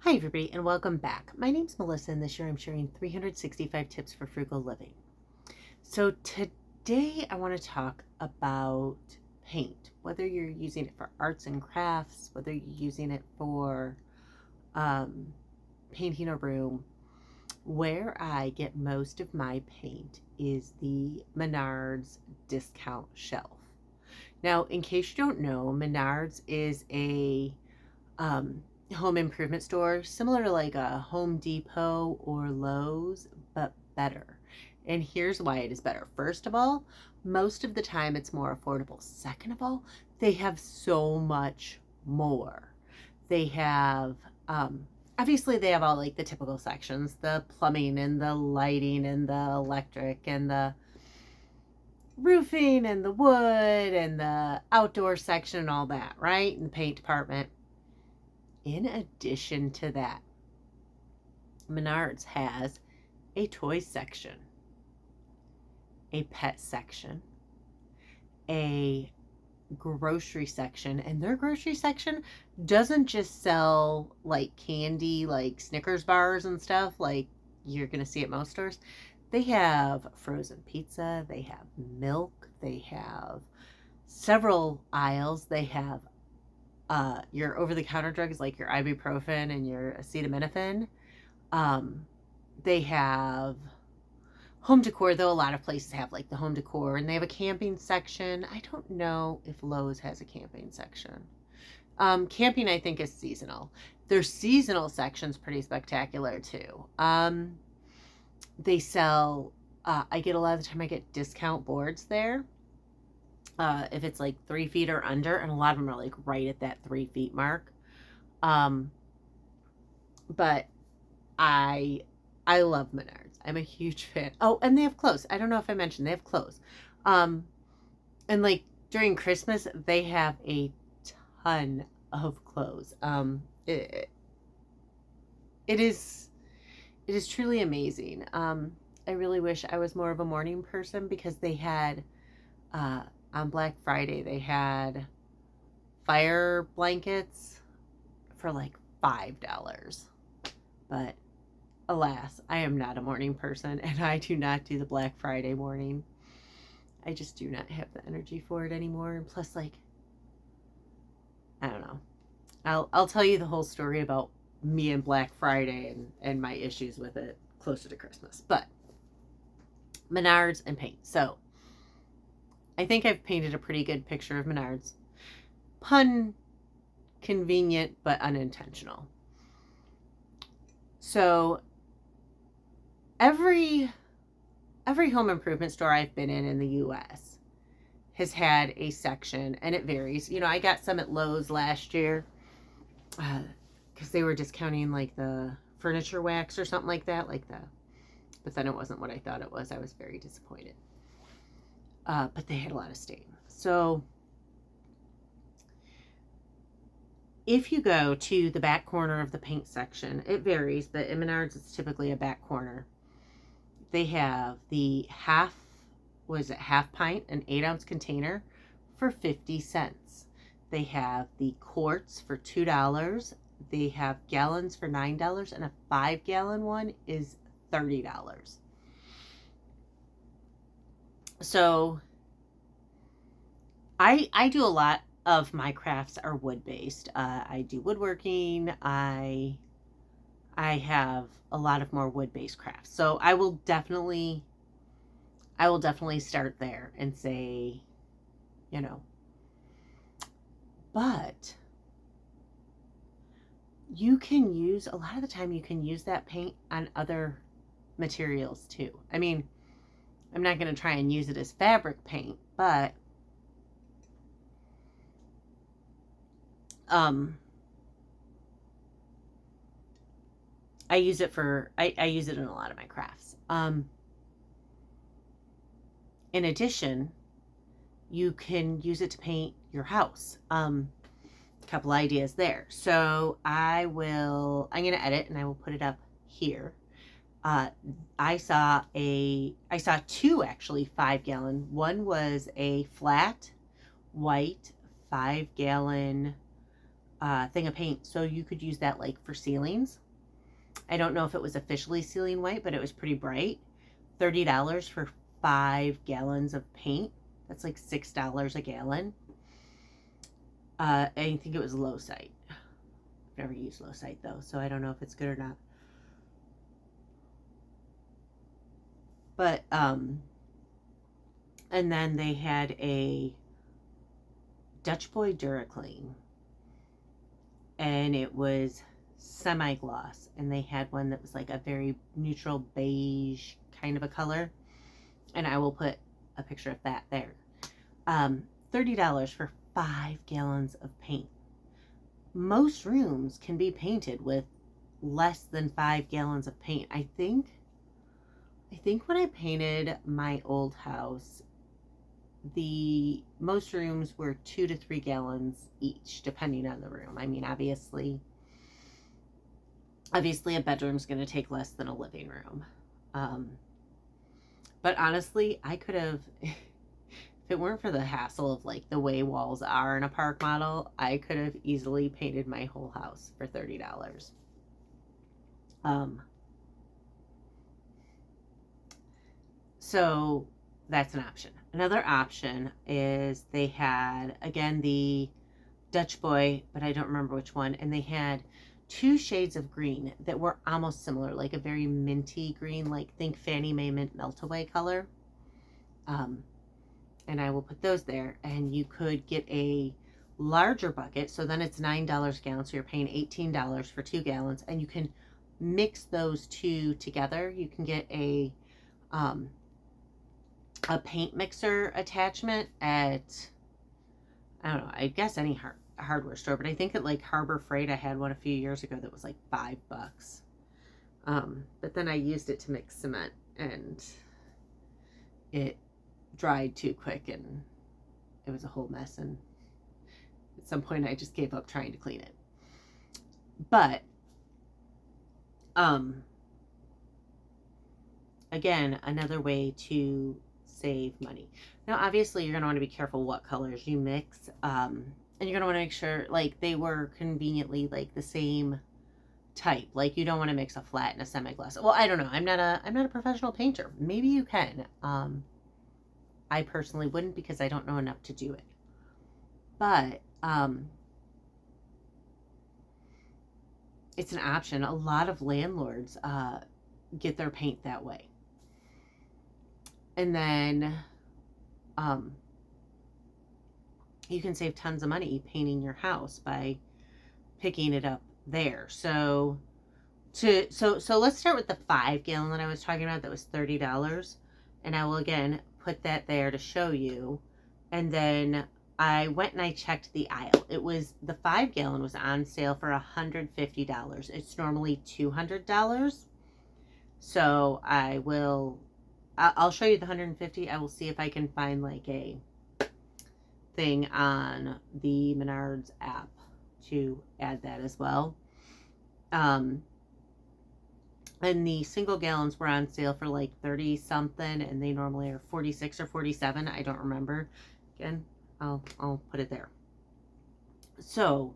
Hi, everybody, and welcome back. My name's Melissa, and this year I'm sharing 365 tips for frugal living. So, today I want to talk about paint, whether you're using it for arts and crafts, whether you're using it for um, painting a room. Where I get most of my paint is the Menards discount shelf. Now, in case you don't know, Menards is a um, home improvement store, similar to like a Home Depot or Lowe's, but better. And here's why it is better. First of all, most of the time it's more affordable. Second of all, they have so much more. They have, obviously, they have all like the typical sections, the plumbing and the lighting and the electric and the roofing and the wood and the outdoor section and all that, right? And the paint department. In addition to that, Menards has a toys section, a pet section, a grocery section, and their grocery section doesn't just sell like candy, like Snickers bars and stuff like you're going to see at most stores. They have frozen pizza, they have milk, they have several aisles, they have your over-the-counter drugs like your ibuprofen and your acetaminophen. Um, they have home decor, though a lot of places have like the home decor, and they have a camping section. I don't know if Lowe's has a camping section. Camping, I think, is seasonal. Their seasonal section's pretty spectacular too. They sell. I get a lot of the time. I get discount boards there. If it's like 3 feet or under, and a lot of them are like right at that 3 feet mark. But I love Menards. I'm a huge fan. Oh, and they have clothes. I don't know if I mentioned they have clothes. And like during Christmas, they have a ton of clothes. It is truly amazing. I really wish I was more of a morning person because they had on Black Friday they had fire blankets for like $5. But alas, I am not a morning person and I do not do the Black Friday morning. I just do not have the energy for it anymore. And plus, like, I don't know. I'll tell you the whole story about me and Black Friday and my issues with it closer to Christmas. But Menards and paint. So I think I've painted a pretty good picture of Menards. Pun convenient but unintentional. So every home improvement store I've been in the US has had a section, and it varies. You know, I got some at Lowe's last year because they were discounting like the furniture wax or something like that, but then it wasn't what I thought it was. I was very disappointed. But they had a lot of stain. So if you go to the back corner of the paint section, it varies, but in Menards it's typically a back corner. They have the half pint, an 8-ounce container for 50 cents. They have the quarts for $2. They have gallons for $9, and a 5-gallon one is $30. So I do a lot of my crafts are wood-based. I do woodworking. I have a lot of more wood-based crafts. So I will definitely start there and say, you know, but you can use, a lot of the time you can use that paint on other materials too. I mean, I'm not going to try and use it as fabric paint, but I use it for, I use it in a lot of my crafts. In addition, you can use it to paint your house. A couple ideas there. So I'm going to edit and I will put it up here. I saw two actually 5-gallon. One was a flat white 5-gallon thing of paint, so you could use that like for ceilings. I don't know if it was officially ceiling white, but it was pretty bright. $30 for 5 gallons of paint. That's like $6 a gallon. I think it was low sight. I've never used low sight though, so I don't know if it's good or not. But and then they had a Dutch Boy Duraclean, and it was semi-gloss, and they had one that was like a very neutral beige kind of a color, and I will put a picture of that there. $30 for 5 gallons of paint. Most rooms can be painted with less than 5 gallons of paint. I think when I painted my old house, the most rooms were 2 to 3 gallons each, depending on the room. I mean, obviously a bedroom's going to take less than a living room. But honestly, I could have, if it weren't for the hassle of like the way walls are in a park model, I could have easily painted my whole house for $30. So that's an option. Another option is they had, again, the Dutch Boy, but I don't remember which one, and they had 2 shades of green that were almost similar, like a very minty green, like think Fannie Mae mint melt-away color. And I will put those there, and you could get a larger bucket, so then it's $9 a gallon, so you're paying $18 for 2 gallons, and you can mix those two together. You can get a paint mixer attachment at, I don't know, I guess any hardware store, but I think at like Harbor Freight I had one a few years ago that was like $5. But then I used it to mix cement, and it dried too quick, and it was a whole mess, and at some point I just gave up trying to clean it. But again, another way to save money. Now obviously you're going to want to be careful what colors you mix, and you're going to want to make sure like they were conveniently like the same type. Like you don't want to mix a flat and a semi-gloss. Well, I don't know, I'm not a professional painter. Maybe you can. I personally wouldn't, because I don't know enough to do it. But it's an option. A lot of landlords get their paint that way. And then you can save tons of money painting your house by picking it up there. So let's start with the 5 gallon that I was talking about that was $30. And I will again put that there to show you. And then I went and I checked the aisle. It was, the 5 gallon was on sale for $150. It's normally $200. So I'll show you the 150. I will see if I can find like a thing on the Menards app to add that as well. And the single gallons were on sale for like 30 something, and they normally are 46 or 47. I don't remember. Again, I'll put it there. So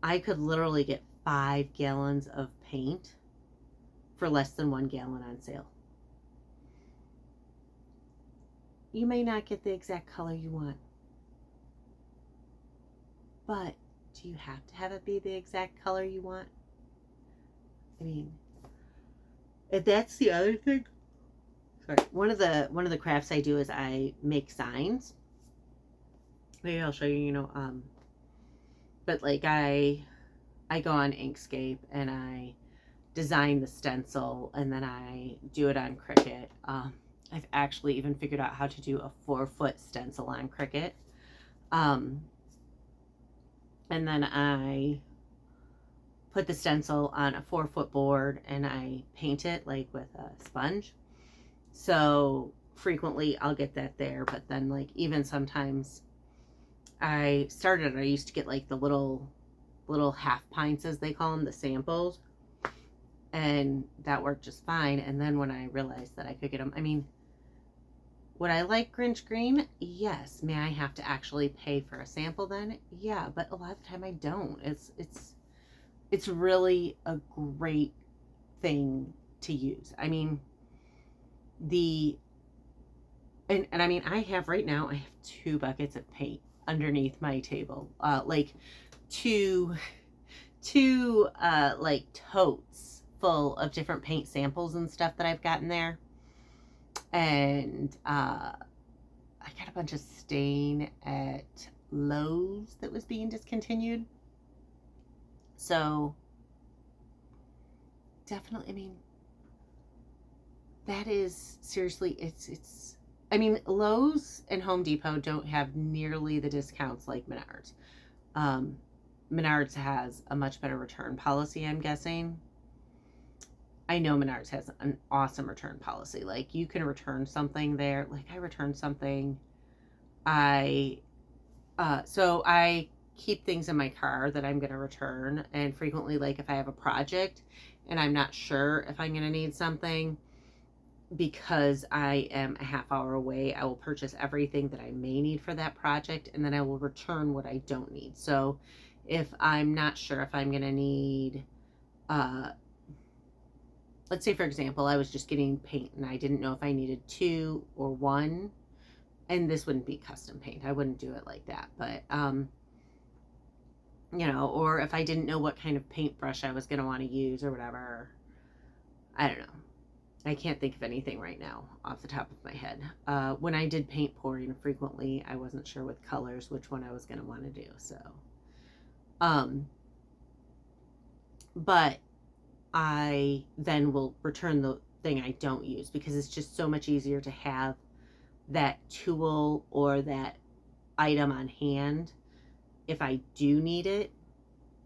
I could literally get 5 gallons of paint for less than 1 gallon on sale. You may not get the exact color you want, but do you have to have it be the exact color you want? I mean, if that's the other thing. Sorry. One of the crafts I do is I make signs. Maybe I'll show you, but like I go on Inkscape and I design the stencil, and then I do it on Cricut. I've actually even figured out how to do a 4-foot stencil on Cricut. And then I put the stencil on a 4-foot board and I paint it like with a sponge. So frequently I'll get that there, but then like even sometimes I used to get like the little half pints, as they call them, the samples, and that worked just fine. And then when I realized that I could get them, I mean, Would I like Grinch Green? Yes. May I have to actually pay for a sample then? Yeah, but a lot of the time I don't. It's really a great thing to use. I mean, the and I mean, I have right now, I have 2 buckets of paint underneath my table. Like two like totes full of different paint samples and stuff that I've gotten there. And I got a bunch of stain at Lowe's that was being discontinued. So definitely, I mean, that is seriously, it's I mean, Lowe's and Home Depot don't have nearly the discounts like Menards. Um, Menards has a much better return policy, I'm guessing. I know Menards has an awesome return policy. Like, you can return something there. Like, I returned something. I so I keep things in my car that I'm going to return, and frequently, like, if I have a project and I'm not sure if I'm going to need something, because I am a half hour away, I will purchase everything that I may need for that project, and then I will return what I don't need. So if I'm not sure if I'm going to need, uh, let's say, for example, I was just getting paint and I didn't know if I needed 2 or 1, and this wouldn't be custom paint. I wouldn't do it like that. But, or if I didn't know what kind of paintbrush I was going to want to use or whatever, I don't know. I can't think of anything right now off the top of my head. When I did paint pouring frequently, I wasn't sure with colors which one I was going to want to do. So, but I then will return the thing I don't use, because it's just so much easier to have that tool or that item on hand if I do need it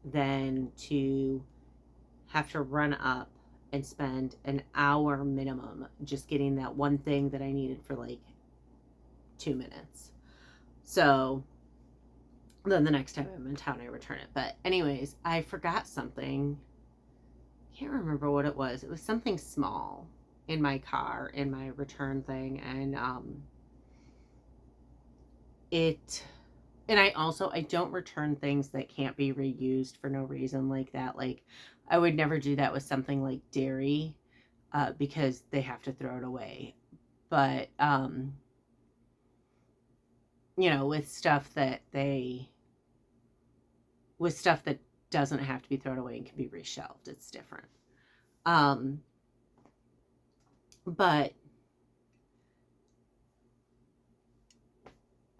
than to have to run up and spend an hour minimum just getting that one thing that I needed for like 2 minutes. So then the next time I'm in town, I return it. But anyways, I forgot something. Can't remember what it was. It was something small in my car in my return thing, and I don't return things that can't be reused for no reason like that. Like, I would never do that with something like dairy, because they have to throw it away. But with stuff that doesn't have to be thrown away and can be reshelved, it's different. But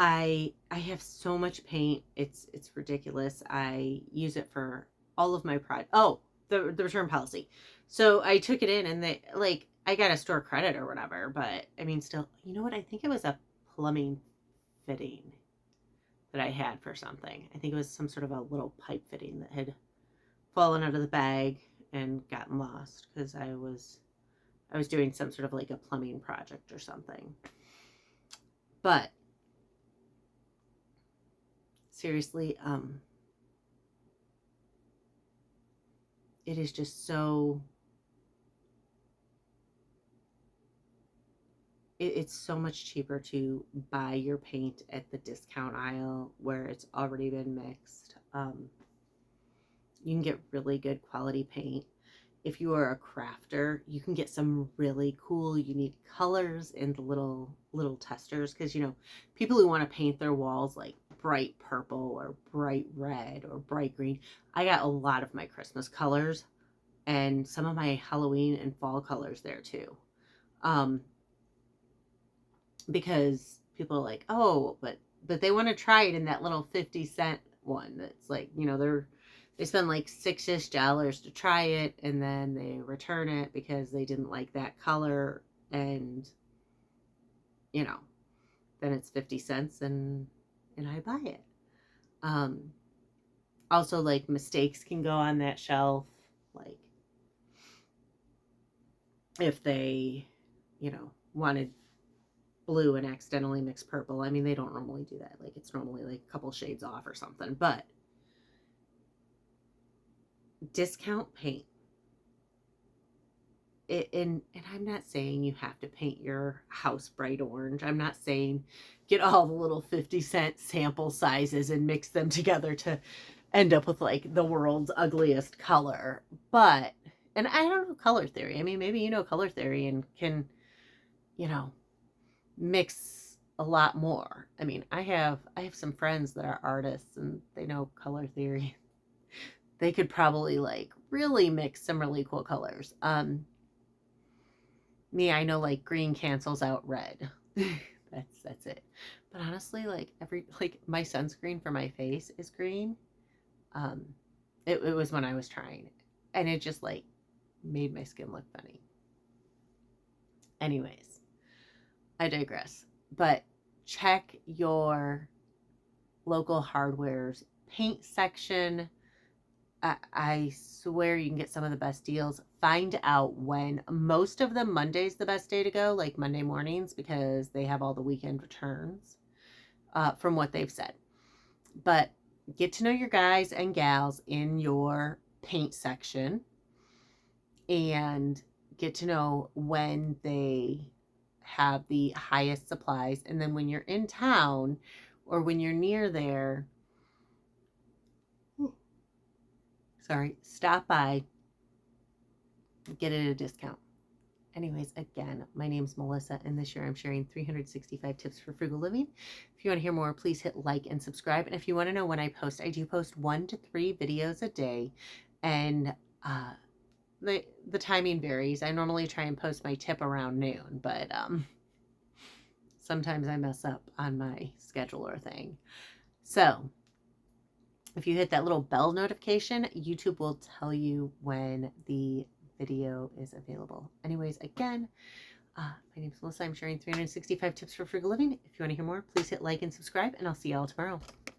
I have so much paint. It's ridiculous. I use it for all of my projects. Oh, the return policy. So I took it in, and I got a store credit or whatever, but I mean, still, you know what? I think it was a plumbing fitting that I had for something. I think it was some sort of a little pipe fitting that had fallen out of the bag and gotten lost because I was doing some sort of like a plumbing project or something. But seriously, it is just so, it's so much cheaper to buy your paint at the discount aisle where it's already been mixed. You can get really good quality paint. If you are a crafter, you can get some really cool, unique colors in the little testers, because people who want to paint their walls like bright purple or bright red or bright green. I got a lot of my Christmas colors and some of my Halloween and fall colors there too. Because people are like, oh, but they want to try it in that little 50-cent one that's like, they spend like $6-ish to try it, and then they return it because they didn't like that color, and then it's 50 cents, and I buy it. Also, like, mistakes can go on that shelf, like if they wanted blue and accidentally mixed purple. I mean, they don't normally do that. Like, it's normally like a couple shades off or something. But discount paint and I'm not saying you have to paint your house bright orange. I'm not saying get all the little 50-cent sample sizes and mix them together to end up with like the world's ugliest color. But, and I don't know color theory. I mean, maybe you know color theory and can, you know, mix a lot more. I mean, I have some friends that are artists and they know color theory. They could probably like really mix some really cool colors. Me, I know like green cancels out red. That's it. But honestly, like my sunscreen for my face is green. Um, it was when I was trying, and it just like made my skin look funny. Anyways, I digress. But check your local hardware's paint section. I swear you can get some of the best deals. Find out when. Most of them, Monday's the best day to go, like Monday mornings, because they have all the weekend returns from what they've said. But get to know your guys and gals in your paint section and get to know when they have the highest supplies. And then when you're in town or when you're near there, stop by, get it at a discount. Anyways, again, my name's Melissa, and this year I'm sharing 365 tips for frugal living. If you want to hear more, please hit like and subscribe. And if you want to know when I post, I do post 1 to 3 videos a day, and the timing varies. I normally try and post my tip around noon, but sometimes I mess up on my scheduler thing. So if you hit that little bell notification, YouTube will tell you when the video is available. Anyways, again, my name is Melissa. I'm sharing 365 tips for frugal living. If you want to hear more, please hit like and subscribe, and I'll see you all tomorrow.